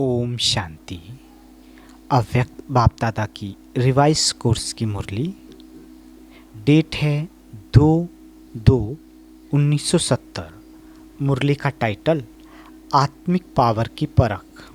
ओम शांति। अव्यक्त बाप दादा की रिवाइज कोर्स की मुरली। डेट है 2/2/1970। मुरली का टाइटल आत्मिक पावर की परख।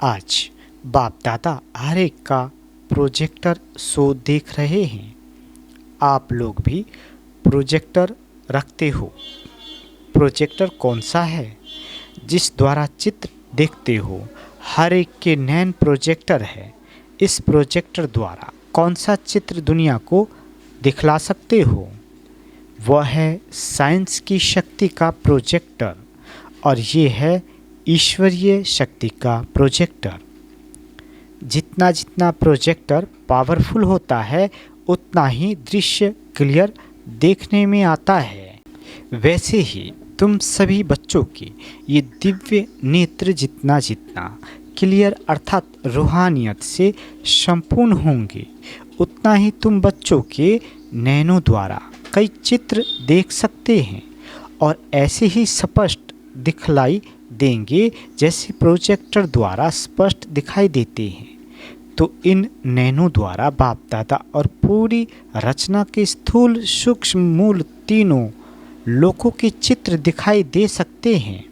आज बाप दादा हर एक का प्रोजेक्टर शो देख रहे हैं। आप लोग भी प्रोजेक्टर रखते हो। प्रोजेक्टर कौन सा है जिस द्वारा चित्र देखते हो? हर एक के नैन प्रोजेक्टर है। इस प्रोजेक्टर द्वारा कौन सा चित्र दुनिया को दिखला सकते हो? वह है साइंस की शक्ति का प्रोजेक्टर और ये है ईश्वरीय शक्ति का प्रोजेक्टर। जितना जितना प्रोजेक्टर पावरफुल होता है उतना ही दृश्य क्लियर देखने में आता है। वैसे ही तुम सभी बच्चों के ये दिव्य नेत्र जितना जितना क्लियर अर्थात रूहानियत से संपूर्ण होंगे उतना ही तुम बच्चों के नैनों द्वारा कई चित्र देख सकते हैं और ऐसे ही स्पष्ट दिखलाई देंगे जैसे प्रोजेक्टर द्वारा स्पष्ट दिखाई देते हैं। तो इन नैनों द्वारा बाप दादा और पूरी रचना के स्थूल सूक्ष्म मूल तीनों लोगों के चित्र दिखाई दे सकते हैं।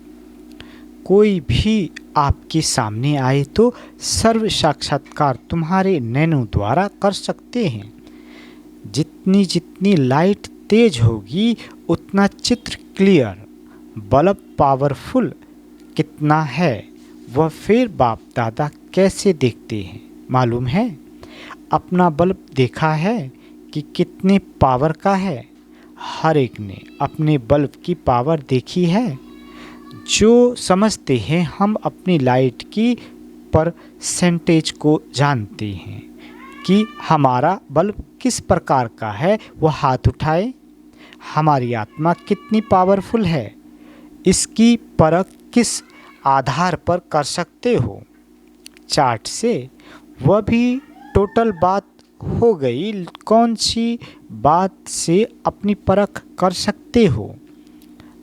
कोई भी आपके सामने आए तो सर्व साक्षात्कार तुम्हारे नैनों द्वारा कर सकते हैं। जितनी जितनी लाइट तेज होगी उतना चित्र क्लियर। बल्ब पावरफुल कितना है वह फिर बाप दादा कैसे देखते हैं मालूम है? अपना बल्ब देखा है कि कितने पावर का है? हर एक ने अपने बल्ब की पावर देखी है। जो समझते हैं हम अपनी लाइट की परसेंटेज को जानते हैं कि हमारा बल्ब किस प्रकार का है वह हाथ उठाए। हमारी आत्मा कितनी पावरफुल है इसकी परख किस आधार पर कर सकते हो? चार्ट से। वह भी टोटल बात हो गई। कौन सी बात से अपनी परख कर सकते हो?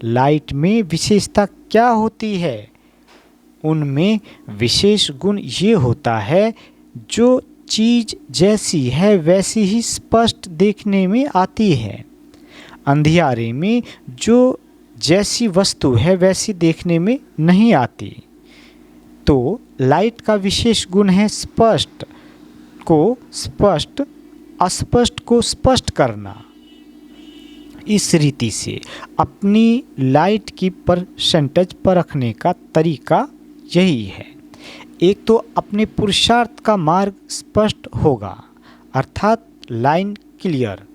लाइट में विशेषता क्या होती है? उनमें विशेष गुण ये होता है जो चीज़ जैसी है वैसी ही स्पष्ट देखने में आती है। अंधियारे में जो जैसी वस्तु है वैसी देखने में नहीं आती। तो लाइट का विशेष गुण है स्पष्ट को स्पष्ट, अस्पष्ट को स्पष्ट करना। इस रीति से अपनी लाइट की परसेंटेज परखने का तरीका यही है। एक तो अपने पुरुषार्थ का मार्ग स्पष्ट होगा अर्थात लाइन क्लियर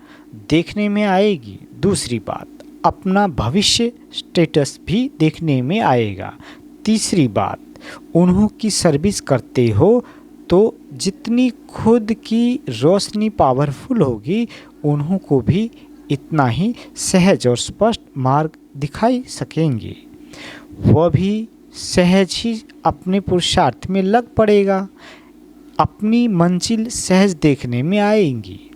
देखने में आएगी। दूसरी बात अपना भविष्य स्टेटस भी देखने में आएगा। तीसरी बात उन्हों की सर्विस करते हो तो जितनी खुद की रोशनी पावरफुल होगी उन्हों को भी इतना ही सहज और स्पष्ट मार्ग दिखाई सकेंगे। वह भी सहज ही अपने पुरुषार्थ में लग पड़ेगा। अपनी मंजिल सहज देखने में आएंगी।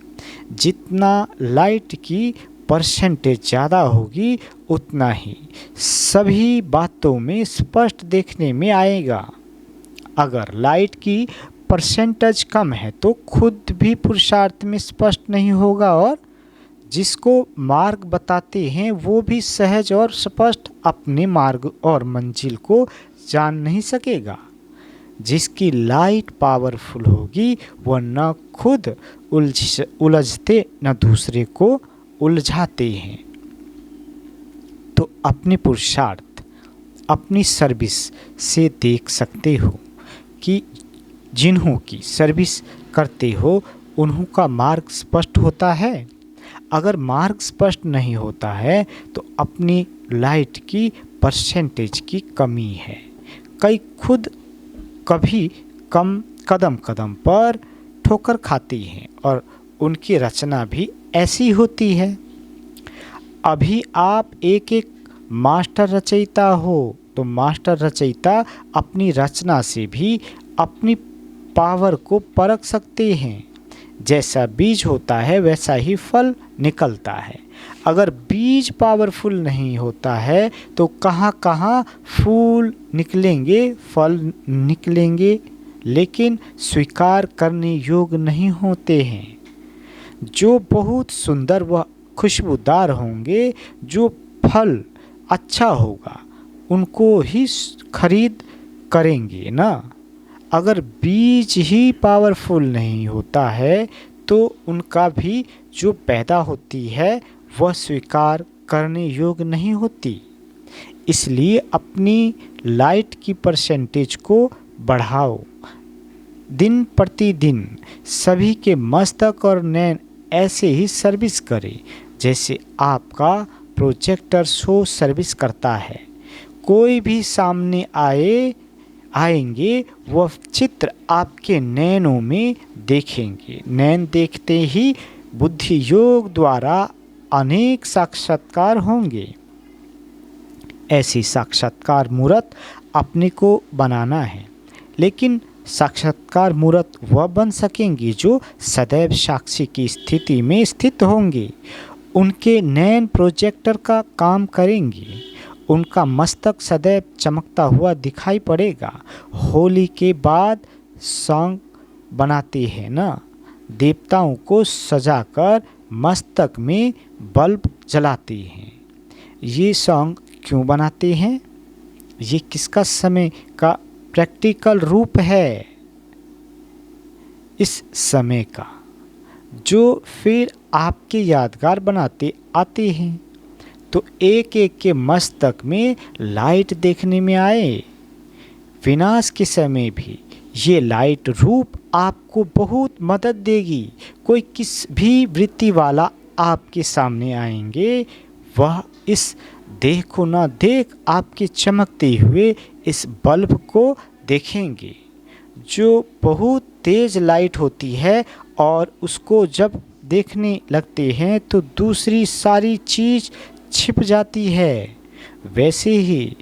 जितना लाइट की परसेंटेज ज़्यादा होगी उतना ही सभी बातों में स्पष्ट देखने में आएगा। अगर लाइट की परसेंटेज कम है तो खुद भी पुरुषार्थ में स्पष्ट नहीं होगा और जिसको मार्ग बताते हैं वो भी सहज और स्पष्ट अपने मार्ग और मंजिल को जान नहीं सकेगा। जिसकी लाइट पावरफुल होगी वह न खुद उलझते न दूसरे को उलझाते हैं। तो अपने पुरुषार्थ अपनी सर्विस से देख सकते हो कि जिन्हों की सर्विस करते हो उन्हों का मार्ग स्पष्ट होता है। अगर मार्ग स्पष्ट नहीं होता है तो अपनी लाइट की परसेंटेज की कमी है। कई खुद कभी कदम कदम पर ठोकर खाती हैं और उनकी रचना भी ऐसी होती है। अभी आप एक एक मास्टर रचयिता हो तो मास्टर रचयिता अपनी रचना से भी अपनी पावर को परख सकते हैं। जैसा बीज होता है वैसा ही फल निकलता है। अगर बीज पावरफुल नहीं होता है तो कहाँ कहाँ फूल निकलेंगे, फल निकलेंगे, लेकिन स्वीकार करने योग्य नहीं होते हैं। जो बहुत सुंदर व खुशबूदार होंगे, जो फल अच्छा होगा, उनको ही खरीद करेंगे ना। अगर बीज ही पावरफुल नहीं होता है तो उनका भी जो पैदा होती है वह स्वीकार करने योग्य नहीं होती। इसलिए अपनी लाइट की परसेंटेज को बढ़ाओ। दिन प्रतिदिन सभी के मस्तक और नैन ऐसे ही सर्विस करें जैसे आपका प्रोजेक्टर शो सर्विस करता है। कोई भी सामने आएंगे वह चित्र आपके नैनों में देखेंगे। नैन देखते ही बुद्धि योग द्वारा अनेक साक्षात्कार होंगे। ऐसी साक्षात्कार मूर्त अपने को बनाना है, लेकिन साक्षात्कार मूर्त वह बन सकेंगे जो सदैव साक्षी की स्थिति में स्थित होंगे। उनके नैन प्रोजेक्टर का काम करेंगे। उनका मस्तक सदैव चमकता हुआ दिखाई पड़ेगा। होली के बाद सॉन्ग बनाते हैं ना, देवताओं को सजाकर मस्तक में बल्ब जलाते हैं। ये सॉन्ग क्यों बनाते हैं? ये किसका समय का प्रैक्टिकल रूप है? इस समय का, जो फिर आपके यादगार बनाते आते हैं। तो एक एक के मस्तक में लाइट देखने में आए। विनाश के समय भी ये लाइट रूप आपको बहुत मदद देगी। कोई किस भी वृत्ति वाला आपके सामने आएंगे, वह इस देह को न देख आपके चमकते हुए इस बल्ब को देखेंगे, जो बहुत तेज लाइट होती है, और उसको जब देखने लगते हैं तो दूसरी सारी चीज़ छिप जाती है। वैसे ही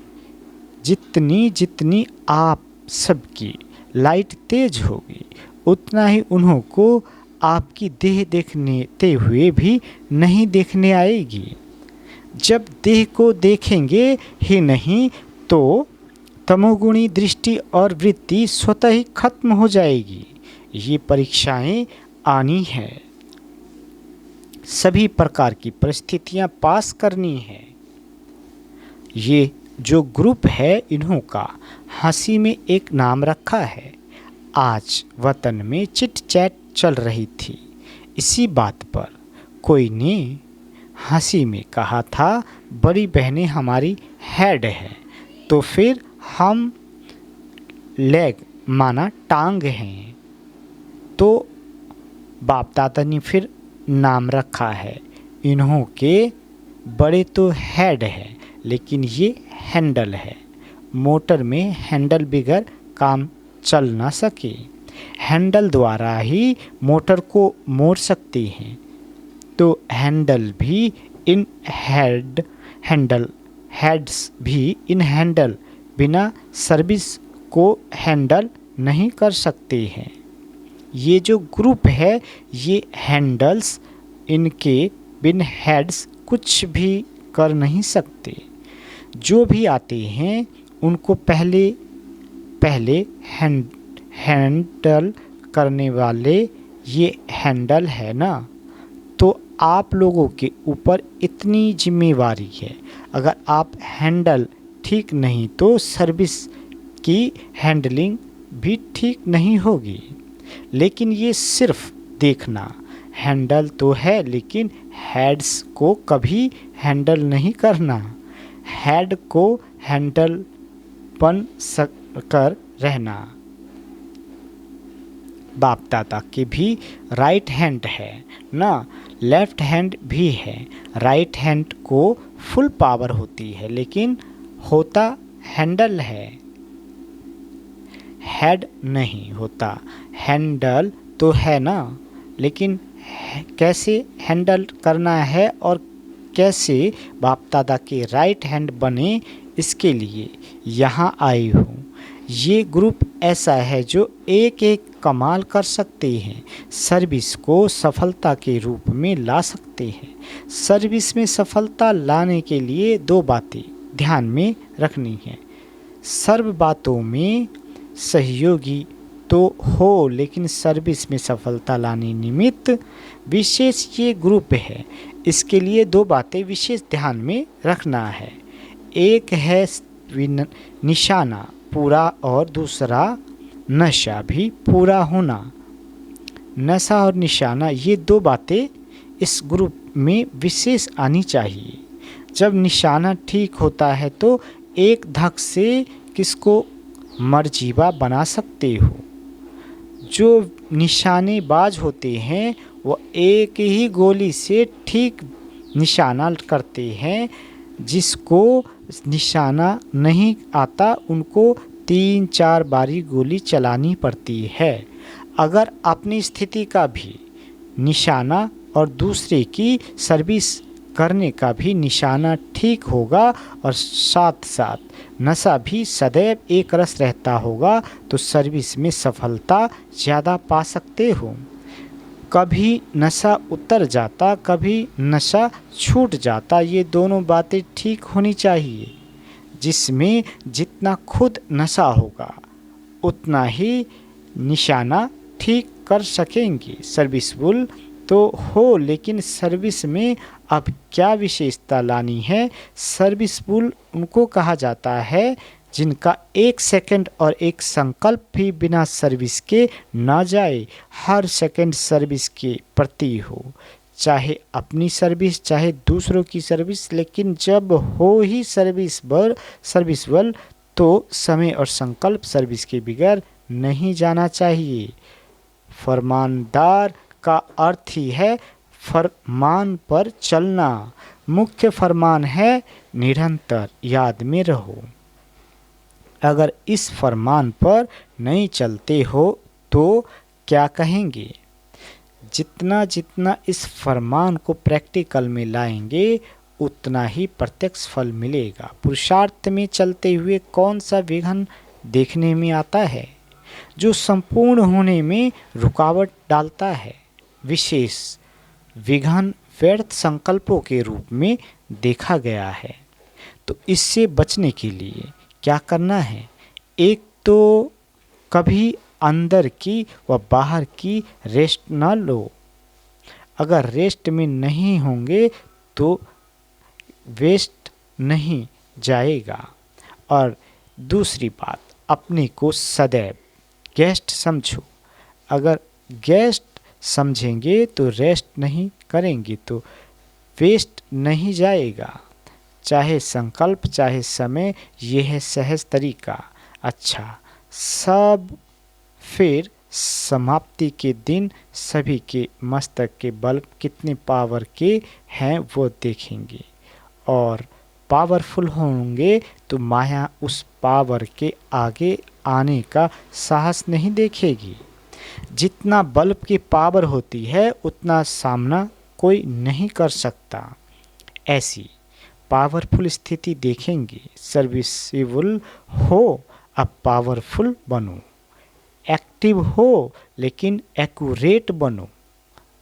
जितनी जितनी आप सबकी लाइट तेज होगी, उतना ही उन्हों को आपकी देह देखते हुए भी नहीं देखने आएगी। जब देह को देखेंगे ही नहीं तो तमोगुणी दृष्टि और वृत्ति स्वतः ही खत्म हो जाएगी। ये परीक्षाएं आनी है, सभी प्रकार की परिस्थितियां पास करनी है। ये जो ग्रुप है, इन्हों का हंसी में एक नाम रखा है। आज वतन में चिट चैट चल रही थी। इसी बात पर कोई ने हंसी में कहा था, बड़ी बहनें हमारी हेड है, तो फिर हम लेग माना टांग हैं। तो बाप दादा ने फिर नाम रखा है, इन्हों के बड़े तो हेड है, लेकिन ये हैंडल है। मोटर में हैंडल बगैर काम चल ना सके। हैंडल द्वारा ही मोटर को मोड़ सकते हैं। तो हैंडल भी इन हेड्स भी इन हैंडल बिना सर्विस को हैंडल नहीं कर सकते हैं। ये जो ग्रुप है, ये हैंडल्स, इनके बिन हेड्स कुछ भी कर नहीं सकते। जो भी आते हैं उनको पहले हैंडल करने वाले ये हैंडल है ना। तो आप लोगों के ऊपर इतनी जिम्मेवारी है, अगर आप हैंडल ठीक नहीं तो सर्विस की हैंडलिंग भी ठीक नहीं होगी। लेकिन ये सिर्फ देखना, हैंडल तो है लेकिन हेड्स को कभी हैंडल नहीं करना। हेड को हैंडल बन कर रहना। बाप दादा के भी राइट हैंड है ना, लेफ्ट हैंड भी है। राइट हैंड को फुल पावर होती है, लेकिन होता हैंडल है, हेड नहीं होता। हैंडल तो है ना, लेकिन कैसे हैंडल करना है और कैसे बाप दादा के राइट हैंड बने, इसके लिए यहाँ आई हूँ। ये ग्रुप ऐसा है जो एक एक कमाल कर सकते हैं, सर्विस को सफलता के रूप में ला सकते हैं। सर्विस में सफलता लाने के लिए 2 बातें ध्यान में रखनी है। सर्व बातों में सहयोगी तो हो, लेकिन सर्विस में सफलता लाने निमित्त विशेष ये ग्रुप है। इसके लिए 2 बातें विशेष ध्यान में रखना है। एक है निशाना पूरा और दूसरा नशा भी पूरा होना। नशा और निशाना ये 2 बातें इस ग्रुप में विशेष आनी चाहिए। जब निशाना ठीक होता है तो एक धक से किसको मर्जीवा बना सकते हो। जो निशानेबाज होते हैं वो एक ही गोली से ठीक निशाना करते हैं। जिसको निशाना नहीं आता उनको 3-4 बारी गोली चलानी पड़ती है। अगर अपनी स्थिति का भी निशाना और दूसरे की सर्विस करने का भी निशाना ठीक होगा और साथ साथ नशा भी सदैव एक रस रहता होगा तो सर्विस में सफलता ज़्यादा पा सकते हो। कभी नशा उतर जाता, कभी नशा छूट जाता, ये दोनों बातें ठीक होनी चाहिए। जिसमें जितना खुद नशा होगा उतना ही निशाना ठीक कर सकेंगे। सर्विसफुल तो हो, लेकिन सर्विस में अब क्या विशेषता लानी है। सर्विसफुल उनको कहा जाता है जिनका 1 सेकंड और 1 संकल्प भी बिना सर्विस के ना जाए। हर सेकंड सर्विस के प्रति हो, चाहे अपनी सर्विस चाहे दूसरों की सर्विस। लेकिन जब हो ही सर्विसबल तो समय और संकल्प सर्विस के बगैर नहीं जाना चाहिए। फरमानदार का अर्थ ही है फरमान पर चलना। मुख्य फरमान है निरंतर याद में रहो। अगर इस फरमान पर नहीं चलते हो तो क्या कहेंगे। जितना जितना इस फरमान को प्रैक्टिकल में लाएंगे उतना ही प्रत्यक्ष फल मिलेगा। पुरुषार्थ में चलते हुए कौन सा विघ्न देखने में आता है जो संपूर्ण होने में रुकावट डालता है। विशेष विघ्न व्यर्थ संकल्पों के रूप में देखा गया है। तो इससे बचने के लिए क्या करना है। एक तो कभी अंदर की व बाहर की रेस्ट न लो। अगर रेस्ट में नहीं होंगे तो वेस्ट नहीं जाएगा। और दूसरी बात, अपने को सदैव गेस्ट समझो। अगर गेस्ट समझेंगे तो रेस्ट नहीं करेंगे तो वेस्ट नहीं जाएगा। चाहे संकल्प चाहे समय, यह है सहज तरीका। अच्छा, सब फिर समाप्ति के दिन सभी के मस्तक के बल्ब कितने पावर के हैं वो देखेंगे और पावरफुल होंगे तो माया उस पावर के आगे आने का साहस नहीं देखेगी। जितना बल्ब की पावर होती है उतना सामना कोई नहीं कर सकता। ऐसी पावरफुल स्थिति देखेंगे। सर्विसेबल हो अब पावरफुल बनो। एक्टिव हो लेकिन एक्यूरेट बनो।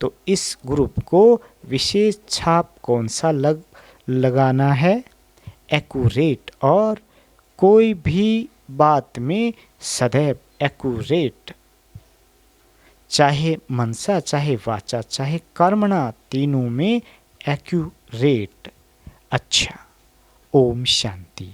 तो इस ग्रुप को विशेष छाप कौन सा लगाना है। एक्यूरेट और कोई भी बात में सदैव एक्यूरेट। चाहे मनसा चाहे वाचा चाहे कर्मणा, तीनों में एक्यूरेट। अच्छा, ओम शांति।